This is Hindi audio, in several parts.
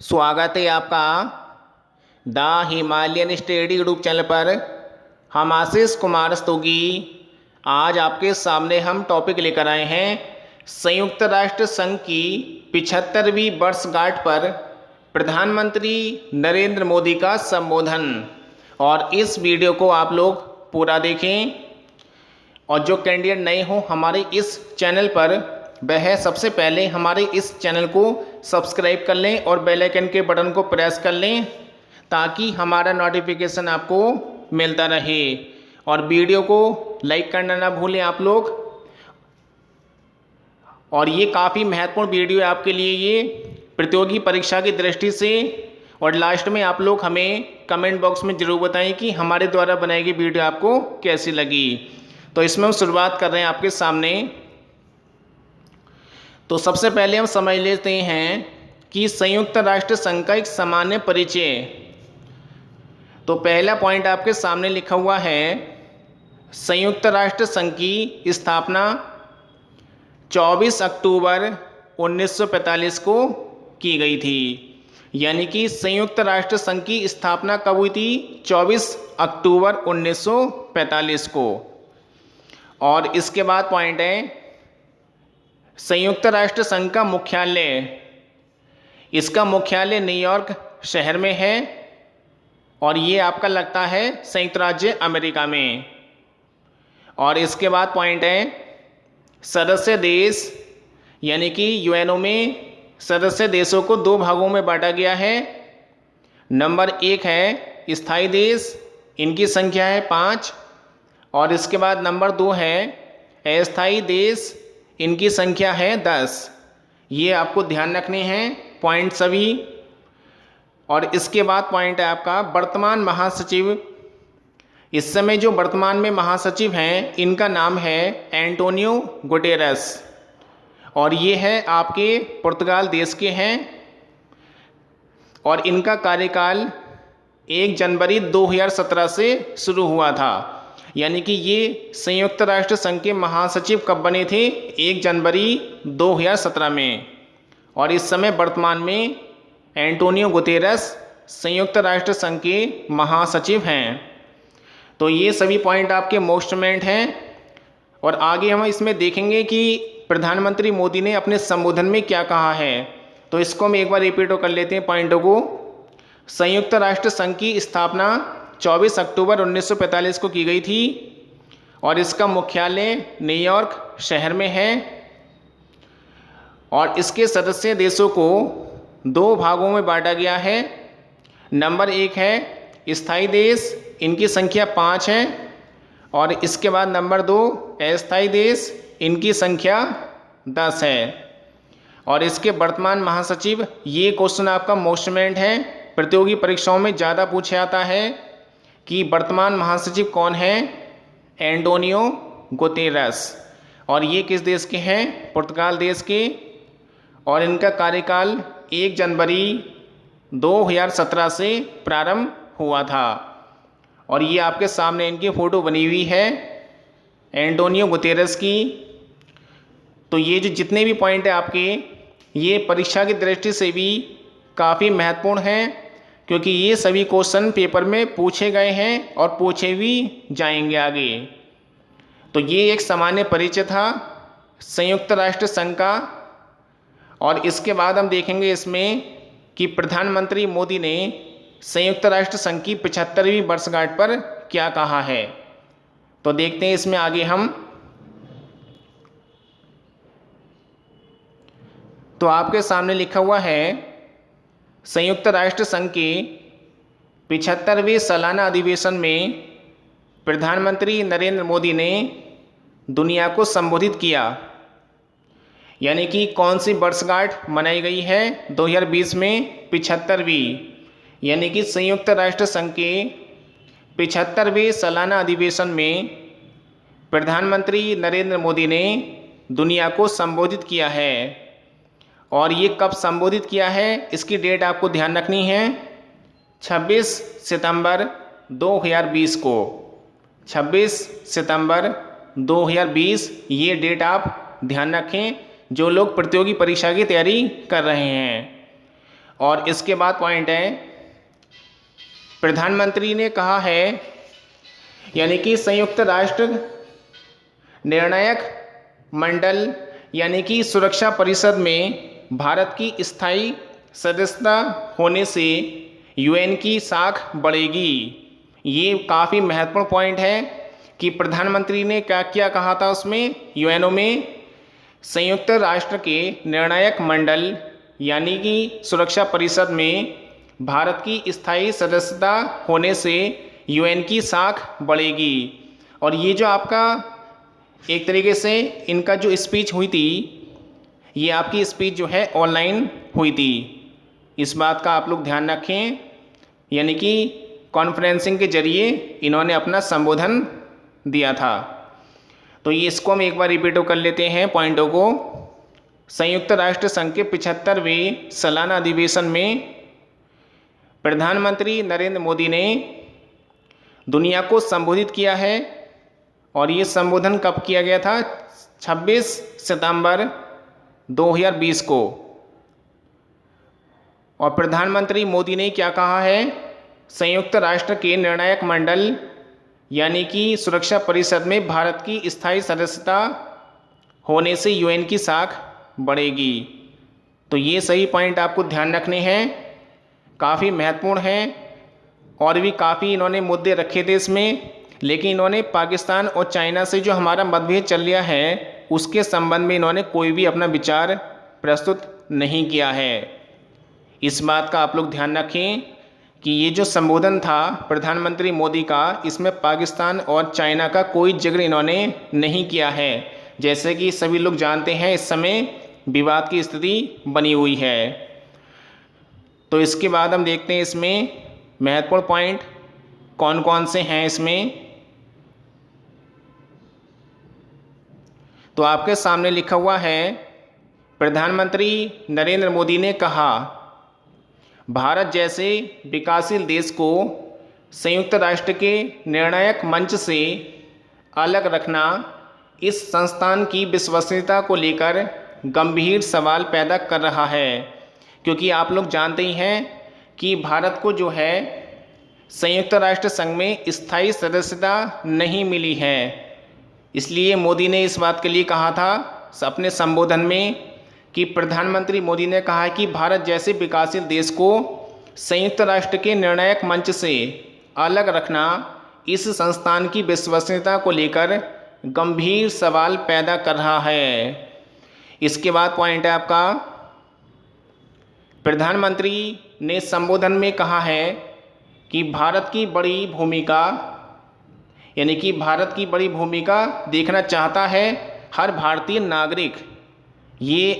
स्वागत है आपका the Himalayan study YouTube channel पर। हम आशीष कुमार स्तोगी। आज आपके सामने हम टॉपिक लेकर आए हैं संयुक्त राष्ट्र संघ की 75वीं वर्षगांठ पर प्रधानमंत्री नरेंद्र मोदी का संबोधन। और इस वीडियो को आप लोग पूरा देखें और जो कैंडिडेट नए हो हमारे इस चैनल पर वह सबसे पहले हमारे इस चैनल को सब्सक्राइब कर लें और बेल आइकन के बटन को प्रेस कर लें ताकि हमारा नोटिफिकेशन आपको मिलता रहे। और वीडियो को लाइक करना ना भूलें आप लोग। और ये काफ़ी महत्वपूर्ण वीडियो है आपके लिए ये प्रतियोगी परीक्षा की दृष्टि से। और लास्ट में आप लोग हमें कमेंट बॉक्स में ज़रूर बताएं कि हमारे द्वारा बनाई गई वीडियो आपको कैसी लगी। तो इसमें हम शुरुआत कर रहे हैं आपके सामने। तो सबसे पहले हम समझ लेते हैं कि संयुक्त राष्ट्र संघ का एक सामान्य परिचय। तो पहला पॉइंट आपके सामने लिखा हुआ है, संयुक्त राष्ट्र संघ की स्थापना 24 अक्टूबर 1945 को की गई थी। यानी कि संयुक्त राष्ट्र संघ की स्थापना कब हुई थी? 24 अक्टूबर 1945 को। और इसके बाद पॉइंट है, संयुक्त राष्ट्र संघ का मुख्यालय, इसका मुख्यालय न्यूयॉर्क शहर में है और ये आपका लगता है संयुक्त राज्य अमेरिका में। और इसके बाद पॉइंट है, सदस्य देश यानी कि यूएनओ में सदस्य देशों को दो भागों में बांटा गया है। नंबर 1 है स्थायी देश, इनकी संख्या है 5। और इसके बाद नंबर 2 है अस्थायी देश, इनकी संख्या है 10। ये आपको ध्यान रखने हैं पॉइंट सभी। और इसके बाद पॉइंट है आपका वर्तमान महासचिव। इस समय जो वर्तमान में महासचिव हैं इनका नाम है एंटोनियो गुटेरेस और ये है आपके पुर्तगाल देश के हैं। और इनका कार्यकाल 1 जनवरी 2017 से शुरू हुआ था। यानी कि ये संयुक्त राष्ट्र संघ के महासचिव कब बने थे? 1 जनवरी 2017 में। और इस समय वर्तमान में एंटोनियो गुतेरस संयुक्त राष्ट्र संघ के महासचिव हैं। तो ये सभी पॉइंट आपके मोस्ट इम्पोर्टेंट हैं। और आगे हम इसमें देखेंगे कि प्रधानमंत्री मोदी ने अपने संबोधन में क्या कहा है। तो इसको हम एक बार रिपीट कर लेते हैं पॉइंटों को। संयुक्त राष्ट्र संघ की स्थापना 24 अक्टूबर 1945 को की गई थी और इसका मुख्यालय न्यूयॉर्क शहर में है। और इसके सदस्य देशों को 2 भागों में बांटा गया है। नंबर 1 है स्थायी देश, इनकी संख्या 5 है। और इसके बाद नंबर 2 अस्थायी देश, इनकी संख्या 10 है। और इसके वर्तमान महासचिव, ये क्वेश्चन आपका मोस्ट इम्पोर्टेंट है, प्रतियोगी परीक्षाओं में ज़्यादा पूछा जाता है कि वर्तमान महासचिव कौन है? Antonio Guterres. और ये किस देश के हैं? पुर्तगाल देश के। और इनका कार्यकाल 1 जनवरी 2017 से प्रारंभ हुआ था। और ये आपके सामने इनकी फ़ोटो बनी हुई है एंटोनियो गुतेरस की। तो ये जो जितने भी पॉइंट है आपके, ये परीक्षा की दृष्टि से भी काफ़ी महत्वपूर्ण हैं क्योंकि ये सभी क्वेश्चन पेपर में पूछे गए हैं और पूछे भी जाएंगे आगे। तो ये एक सामान्य परिचय था संयुक्त राष्ट्र संघ का। और इसके बाद हम देखेंगे इसमें कि प्रधानमंत्री मोदी ने संयुक्त राष्ट्र संघ की 75वीं वर्षगांठ पर क्या कहा है। तो देखते हैं इसमें आगे हम। तो आपके सामने लिखा हुआ है, संयुक्त राष्ट्र संघ के 75वें सालाना अधिवेशन में प्रधानमंत्री नरेंद्र मोदी ने दुनिया को संबोधित किया। यानी कि कौन सी वर्षगांठ मनाई गई है? 2020 में 75वीं। यानी कि संयुक्त राष्ट्र संघ के 75वें सालाना अधिवेशन में प्रधानमंत्री नरेंद्र मोदी ने दुनिया को संबोधित किया है। और ये कब संबोधित किया है, इसकी डेट आपको ध्यान रखनी है। 26 सितंबर 2020 को। 26 सितंबर 2020 ये डेट आप ध्यान रखें जो लोग प्रतियोगी परीक्षा की तैयारी कर रहे हैं। और इसके बाद पॉइंट है, प्रधानमंत्री ने कहा है, यानी कि संयुक्त राष्ट्र निर्णायक मंडल यानी कि सुरक्षा परिषद में भारत की स्थायी सदस्यता होने से यूएन की साख बढ़ेगी। ये काफ़ी महत्वपूर्ण पॉइंट है कि प्रधानमंत्री ने क्या क्या कहा था उसमें, यूएनओ में संयुक्त राष्ट्र के निर्णायक मंडल यानी कि सुरक्षा परिषद में भारत की स्थायी सदस्यता होने से यूएन की साख बढ़ेगी। और ये जो आपका एक तरीके से इनका जो स्पीच हुई थी, ये आपकी स्पीच जो है ऑनलाइन हुई थी, इस बात का आप लोग ध्यान रखें। यानी कि कॉन्फ्रेंसिंग के जरिए इन्होंने अपना संबोधन दिया था। तो ये इसको हम एक बार रिपीट कर लेते हैं पॉइंटों को। संयुक्त राष्ट्र संघ के 75वें सालाना अधिवेशन में प्रधानमंत्री नरेंद्र मोदी ने दुनिया को संबोधित किया है, और ये संबोधन कब किया गया था, 26 सितंबर 2020 को। और प्रधानमंत्री मोदी ने क्या कहा है, संयुक्त राष्ट्र के निर्णायक मंडल यानी कि सुरक्षा परिषद में भारत की स्थायी सदस्यता होने से यूएन की साख बढ़ेगी। तो ये सही पॉइंट आपको ध्यान रखने हैं, काफ़ी महत्वपूर्ण हैं। और भी काफ़ी इन्होंने मुद्दे रखे थे इसमें, लेकिन इन्होंने पाकिस्तान और चाइना से जो हमारा मतभेद चल रहा है उसके संबंध में इन्होंने कोई भी अपना विचार प्रस्तुत नहीं किया है। इस बात का आप लोग ध्यान रखें कि ये जो संबोधन था प्रधानमंत्री मोदी का, इसमें पाकिस्तान और चाइना का कोई जिक्र इन्होंने नहीं किया है। जैसे कि सभी लोग जानते हैं इस समय विवाद की स्थिति बनी हुई है। तो इसके बाद हम देखते हैं इसमें महत्वपूर्ण पॉइंट कौन कौन से हैं इसमें। तो आपके सामने लिखा हुआ है, प्रधानमंत्री नरेंद्र मोदी ने कहा, भारत जैसे विकासशील देश को संयुक्त राष्ट्र के निर्णायक मंच से अलग रखना इस संस्थान की विश्वसनीयता को लेकर गंभीर सवाल पैदा कर रहा है। क्योंकि आप लोग जानते ही हैं कि भारत को जो है संयुक्त राष्ट्र संघ में स्थायी सदस्यता नहीं मिली है। इसलिए मोदी ने इस बात के लिए कहा था अपने संबोधन में कि प्रधानमंत्री मोदी ने कहा है कि भारत जैसे विकासशील देश को संयुक्त राष्ट्र के निर्णायक मंच से अलग रखना इस संस्थान की विश्वसनीयता को लेकर गंभीर सवाल पैदा कर रहा है। इसके बाद पॉइंट है आपका, प्रधानमंत्री ने संबोधन में कहा है कि भारत की बड़ी भूमिका यानी कि भारत की बड़ी भूमिका देखना चाहता है हर भारतीय नागरिक। ये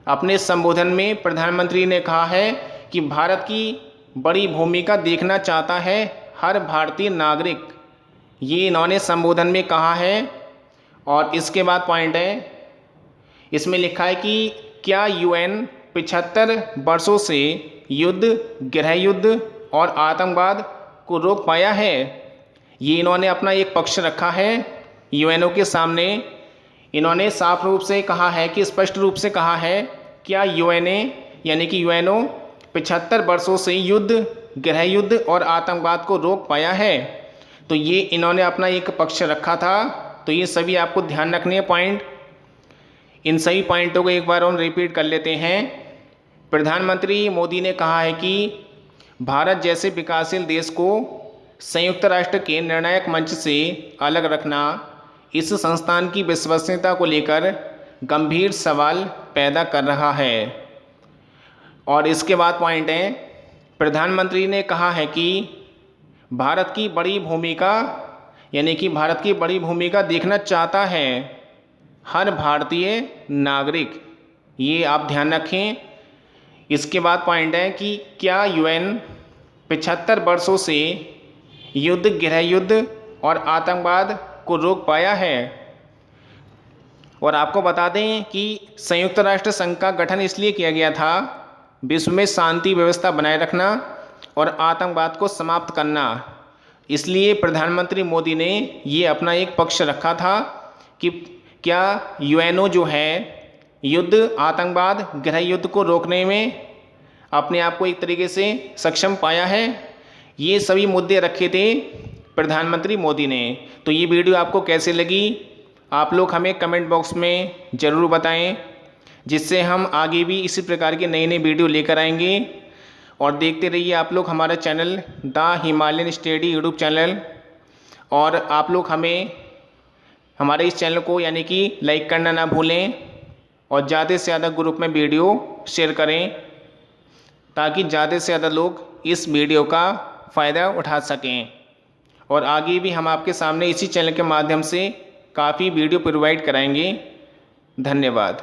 अपने संबोधन में प्रधानमंत्री ने कहा है कि भारत की बड़ी भूमिका देखना चाहता है हर भारतीय नागरिक, ये इन्होंने संबोधन में कहा है। और इसके बाद पॉइंट है, इसमें लिखा है कि क्या यूएन 75 वर्षों से युद्ध, गृह युद्ध और आतंकवाद को रोक पाया है। ये इन्होंने अपना एक पक्ष रखा है यूएनओ के सामने। इन्होंने साफ रूप से कहा है कि स्पष्ट रूप से कहा है, क्या यूएनए यानी कि यूएनओ 75 वर्षों से युद्ध, गृह युद्ध और आतंकवाद को रोक पाया है। तो ये इन्होंने अपना एक पक्ष रखा था। तो ये सभी आपको ध्यान रखने हैं पॉइंट। इन सभी पॉइंटों को एक बार हम रिपीट कर लेते हैं। प्रधानमंत्री मोदी ने कहा है कि भारत जैसे विकासशील देश को संयुक्त राष्ट्र के निर्णायक मंच से अलग रखना इस संस्थान की विश्वसनीयता को लेकर गंभीर सवाल पैदा कर रहा है। और इसके बाद पॉइंट है, प्रधानमंत्री ने कहा है कि भारत की बड़ी भूमिका यानी कि भारत की बड़ी भूमिका देखना चाहता है हर भारतीय नागरिक, ये आप ध्यान रखें। इसके बाद पॉइंट है कि क्या यूएन 75 वर्षों से युद्ध, गृह युद्ध और आतंकवाद को रोक पाया है। और आपको बता दें कि संयुक्त राष्ट्र संघ का गठन इसलिए किया गया था विश्व में शांति व्यवस्था बनाए रखना और आतंकवाद को समाप्त करना। इसलिए प्रधानमंत्री मोदी ने ये अपना एक पक्ष रखा था कि क्या यूएनओ जो है युद्ध, आतंकवाद, गृह युद्ध को रोकने में अपने आप को एक तरीके से सक्षम पाया है। ये सभी मुद्दे रखे थे प्रधानमंत्री मोदी ने। तो ये वीडियो आपको कैसे लगी आप लोग हमें कमेंट बॉक्स में ज़रूर बताएं, जिससे हम आगे भी इसी प्रकार के नए नए वीडियो लेकर आएंगे। और देखते रहिए आप लोग हमारा channel the Himalayan study YouTube channel. और आप लोग हमें हमारे इस चैनल को यानी कि लाइक करना ना भूलें और ज़्यादा से ज़्यादा ग्रुप में वीडियो शेयर करें, ताकि ज़्यादा से ज़्यादा लोग इस वीडियो का फ़ायदा उठा सकें। और आगे भी हम आपके सामने इसी चैनल के माध्यम से काफ़ी वीडियो प्रोवाइड कराएंगे। धन्यवाद।